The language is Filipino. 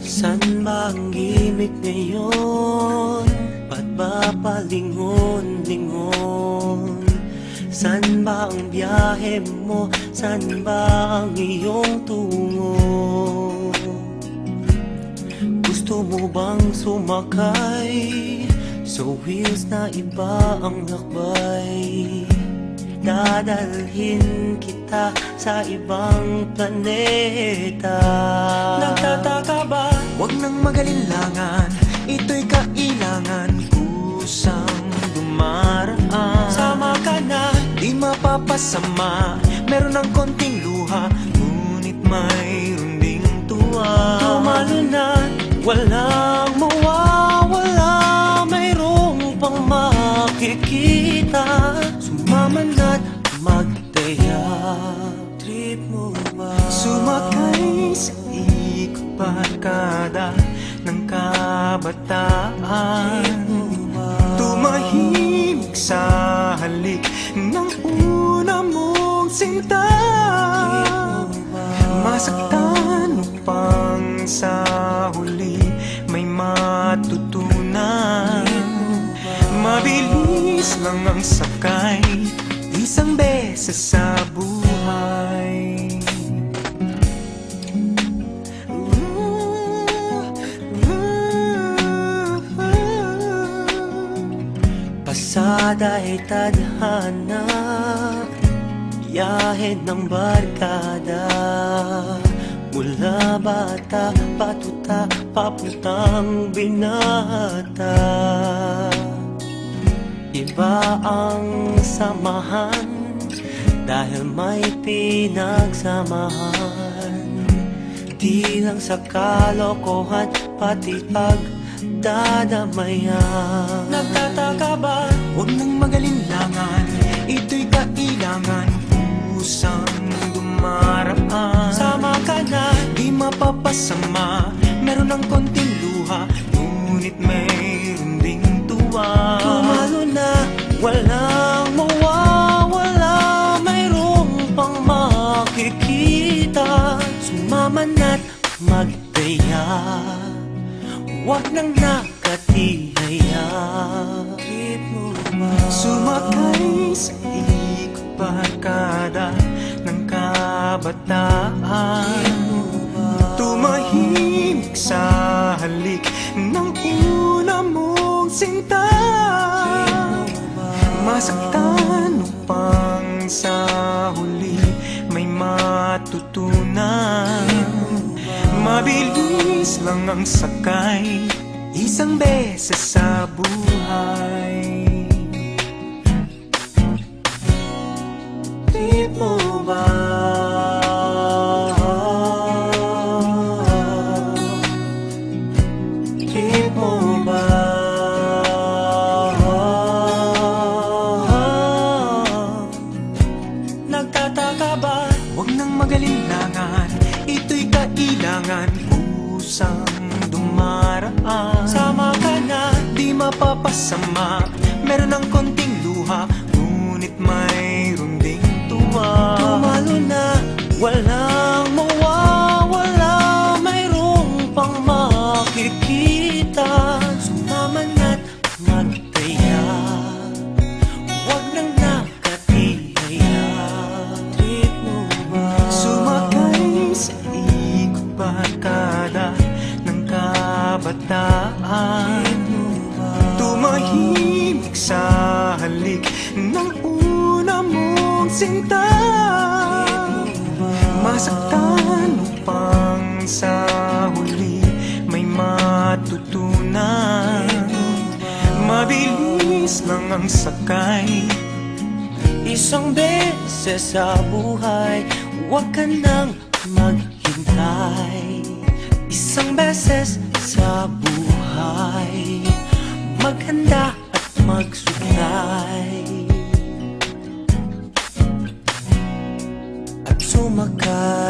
San ba ang gimik ngayon? Ba't ba palingon-lingon? San ba ang biyahe mo? San ba ang iyong tungo? Gusto mo bang sumakay sa wheels na iba ang lakbay? Dadalhin kita sa ibang planeta. Nagtataka ba? Huwag nang magalinlangan, ito'y kailangan, kusang dumaraan. Sama ka na, di mapapasama, meron ng konting luha, ngunit mayroon ding tuwa. tumalo na, walang mawawala, mayroong pang makikita. Sumama na't magdaya. Trip mo ba? Sumakay sa ikot barkada ng kabataan, tumahimik sa halik ng una mong sinta. Masaktan upang sa huli may matutunan. Mabilis lang ang sakay, isang beses sa buhay. Pasada ay tadhana, biyahe ng barkada. Mula bata, patuta, papuntang binata. Iba ang samahan dahil may pinagsamahan. Di lang sa kalokohan, pati pagdadamayan. Nagtataka ba? Huwag nang magalinlangan, ito'y kailangan, kusang dumaraan. Sama ka na, di mapapasama, meron ng konting luha, ngunit mayroon ding tuwa. tumalo na, walang mawawala, mayroong pang makikita. Sumama na't magdaya, huwag nang nakatihaya. Trip mo ba? Sumakay sa ikot barkada ng kabataan, tumahimik sa halik ng una mong sinta. Masaktan upang sa huli may matutunan. Mabilis lang ang sakay, isang beses sa buhay. Trip mo ba? Trip mo ba? Nagtataka ba? Huwag nang magalinlangan, ito'y kailangan, kusang dumaraan. Sama ka na, Di mapapasama, meron ng konting luha, ngunit mayroon ding tuwa. tumalo na, walang mawawala, mayroong pang makikita. Sumama na't magdaya, huwag nang nakatihaya. Trip mo ba? Sumakay sa ikot barkada ng kabataan, tumahimik sa halik ng una mong sinta. Masaktan upang sa huli may matutunan. Mabilis lang ang sakay, Isang beses sa buhay, huwag ka nang maghintay. Isang beses sa buhay, maghanda at magsuklay at sumakay.